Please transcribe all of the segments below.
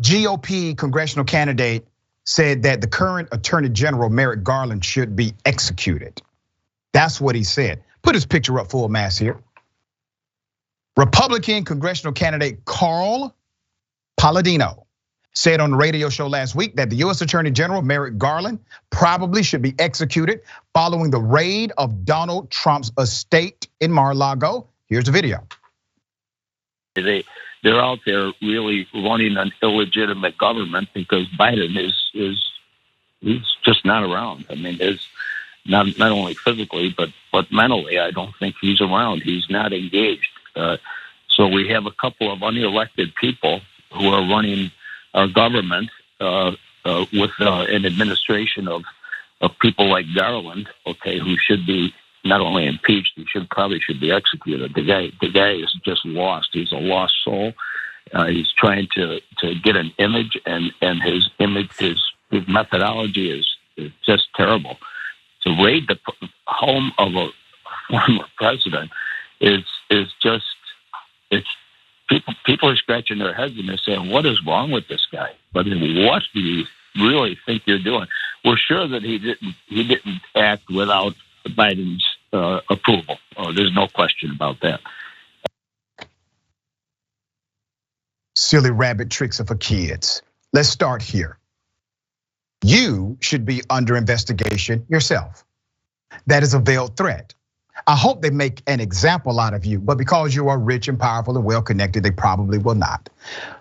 GOP congressional candidate said that the current Attorney General Merrick Garland should be executed. That's what he said. Put his picture up full mass here. Republican congressional candidate Carl Paladino said on the radio show last week that the US Attorney General Merrick Garland probably should be executed following the raid of Donald Trump's estate in Mar-A-Lago. Here's the video. They're out there really running an illegitimate government because Biden he's just not around. I mean, there's not only physically but mentally. I don't think he's around. He's not engaged. So we have a couple of unelected people who are running our government with an administration of people like Garland, okay, who should be not only impeached, he probably should be executed. The guy is just lost. He's a lost soul. He's trying to get an image, and his image, his methodology is just terrible. To raid the home of a former president is just, it's people are scratching their heads and they're saying, what is wrong with this guy? But what do you really think you're doing? We're sure that he didn't act without Biden's approval. Oh, there's no question about that. Silly rabbit tricks are for kids. Let's start here. You should be under investigation yourself. That is a veiled threat. I hope they make an example out of you, but because you are rich and powerful and well connected, they probably will not.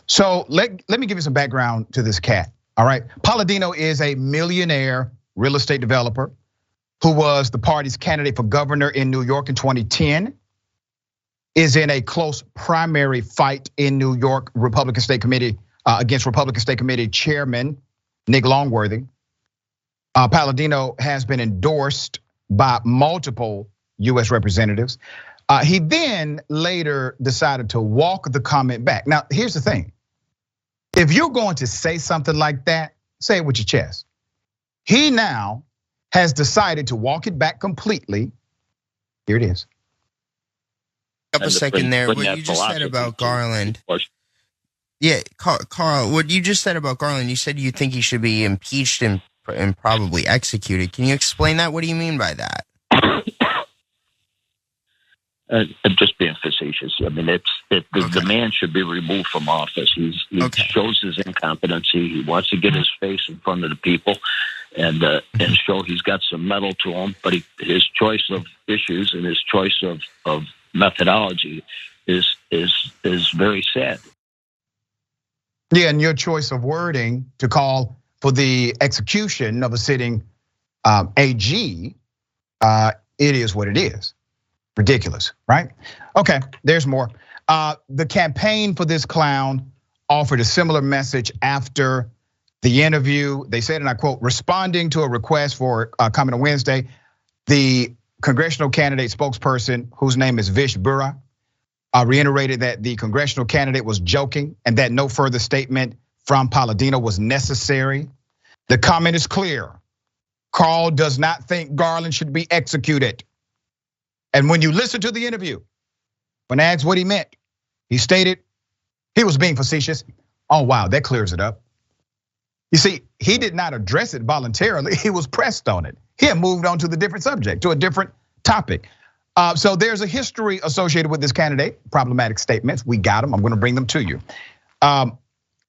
So let me give you some background to this cat. All right, Paladino is a millionaire real estate developer who was the party's candidate for governor in New York in 2010, is in a close primary fight in New York Republican State Committee against Republican State Committee Chairman Nick Longworthy. Paladino has been endorsed by multiple US representatives. He then later decided to walk the comment back. Now, here's the thing. If you're going to say something like that, say it with your chest. He now has decided to walk it back completely. Here it is. Up a second there. What you just said about Garland. Yeah, Carl, what you just said about Garland, you said you think he should be impeached and probably executed. Can you explain that? What do you mean by that? I'm just being facetious. I mean, the man should be removed from office. He shows his incompetency. He wants to get his face in front of the people and show he's got some mettle to him. But his choice of issues and his choice of methodology is very sad. Yeah, and your choice of wording to call for the execution of a sitting AG, it is what it is. Ridiculous, right? Okay, there's more. The campaign for this clown offered a similar message after the interview. They said, and I quote, responding to a request for comment on Wednesday, the congressional candidate spokesperson, whose name is Vish Burra, reiterated that the congressional candidate was joking and that no further statement from Paladino was necessary. The comment is clear. Carl does not think Garland should be executed. And when you listen to the interview, when asked what he meant, he stated he was being facetious. Oh, wow, that clears it up. You see, he did not address it voluntarily. He was pressed on it. He had moved on to the different subject, to a different topic. So there's a history associated with this candidate, problematic statements. We got them, I'm gonna bring them to you.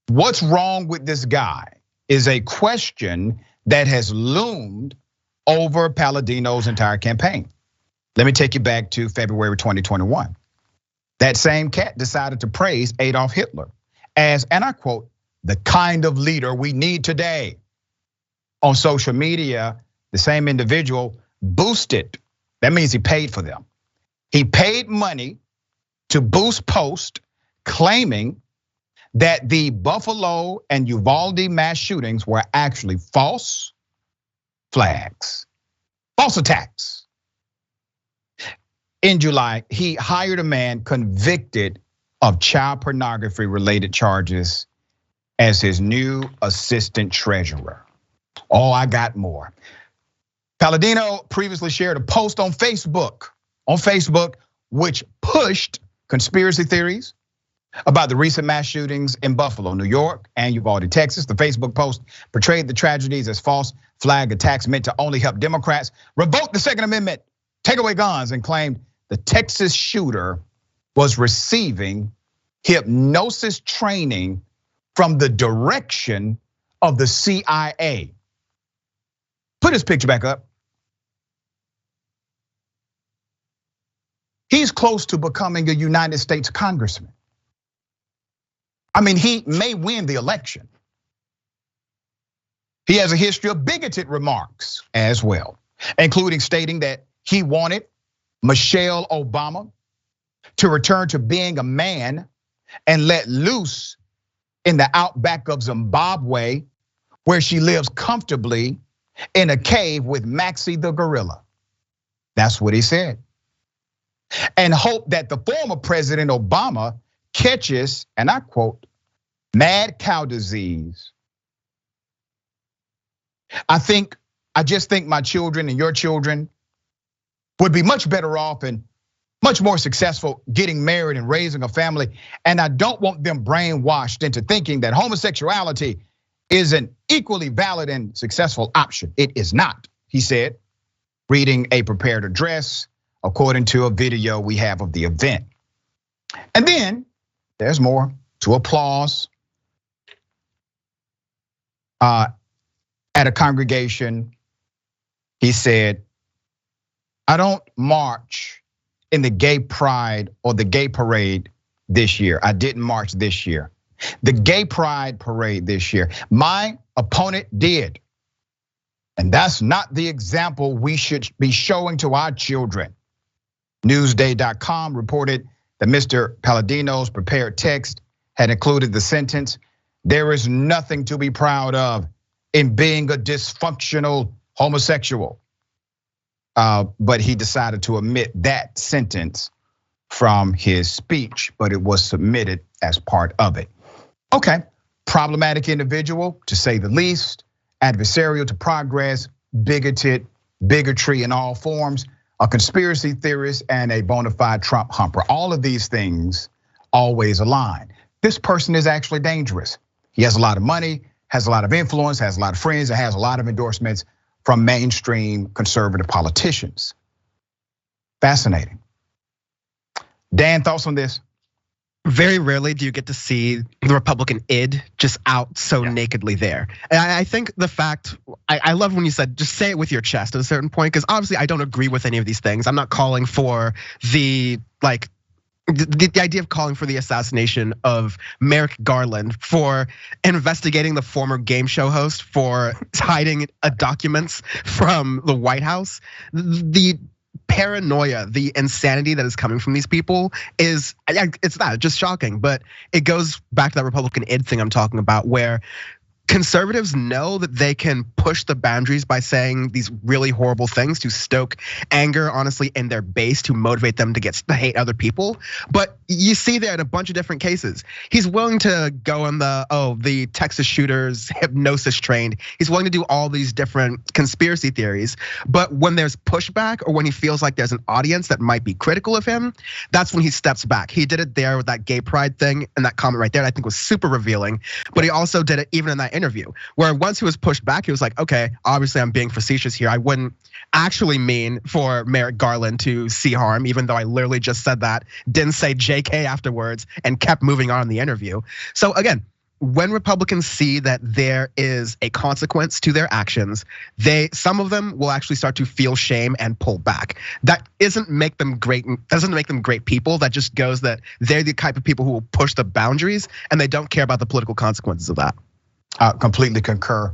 What's wrong with this guy is a question that has loomed over Paladino's entire campaign. Let me take you back to February 2021. That same cat decided to praise Adolf Hitler as, and I quote, the kind of leader we need today. On social media, the same individual boosted, that means he paid for them. He paid money to boost posts claiming that the Buffalo and Uvalde mass shootings were actually false flags, false attacks. In July, he hired a man convicted of child pornography related charges as his new assistant treasurer. Oh, I got more. Paladino previously shared a post on Facebook, which pushed conspiracy theories, about the recent mass shootings in Buffalo, New York, and Uvalde, Texas. The Facebook post portrayed the tragedies as false flag attacks meant to only help Democrats revoke the Second Amendment, take away guns, and claimed the Texas shooter was receiving hypnosis training from the direction of the CIA. Put his picture back up. He's close to becoming a United States congressman. I mean, he may win the election. He has a history of bigoted remarks as well, including stating that he wanted Michelle Obama to return to being a man and let loose in the outback of Zimbabwe, where she lives comfortably in a cave with Maxie the gorilla. That's what he said. And hope that the former President Obama catches, and I quote, mad cow disease. I just think my children and your children would be much better off and much more successful getting married and raising a family. And I don't want them brainwashed into thinking that homosexuality is an equally valid and successful option. It is not, he said, reading a prepared address according to a video we have of the event. And then there's more to applause. At a congregation, he said, I don't march in the gay pride or the gay parade this year. I didn't march this year. The gay pride parade this year, my opponent did. And that's not the example we should be showing to our children. Newsday.com reported that Mr. Paladino's prepared text had included the sentence, there is nothing to be proud of in being a dysfunctional homosexual. But he decided to omit that sentence from his speech, but it was submitted as part of it. Okay, problematic individual to say the least, adversarial to progress, bigoted, bigotry in all forms, a conspiracy theorist, and a bona fide Trump humper. All of these things always align. This person is actually dangerous. He has a lot of money, has a lot of influence, has a lot of friends, and has a lot of endorsements from mainstream conservative politicians. Fascinating. Dan, thoughts on this? Very rarely do you get to see the Republican id just out so nakedly there. And I think the fact, I love when you said, just say it with your chest at a certain point, because obviously I don't agree with any of these things. I'm not calling for the idea of calling for the assassination of Merrick Garland, for investigating the former game show host for hiding documents from the White House. The paranoia, the insanity that is coming from these people it's just shocking. But it goes back to that Republican id thing I'm talking about, where conservatives know that they can push the boundaries by saying these really horrible things to stoke anger, honestly, in their base, to motivate them to hate other people. But you see that in a bunch of different cases. He's willing to go on the Texas shooters hypnosis trained. He's willing to do all these different conspiracy theories. But when there's pushback, or when he feels like there's an audience that might be critical of him, that's when he steps back. He did it there with that gay pride thing and that comment right there, I think was super revealing. But he also did it even in that interview, where once he was pushed back, he was like, okay, obviously I'm being facetious here. I wouldn't actually mean for Merrick Garland to see harm, even though I literally just said that, didn't say JK afterwards, and kept moving on in the interview. So again, when Republicans see that there is a consequence to their actions, some of them will actually start to feel shame and pull back. That doesn't make them great people. That just goes that they're the type of people who will push the boundaries, and they don't care about the political consequences of that. Completely concur.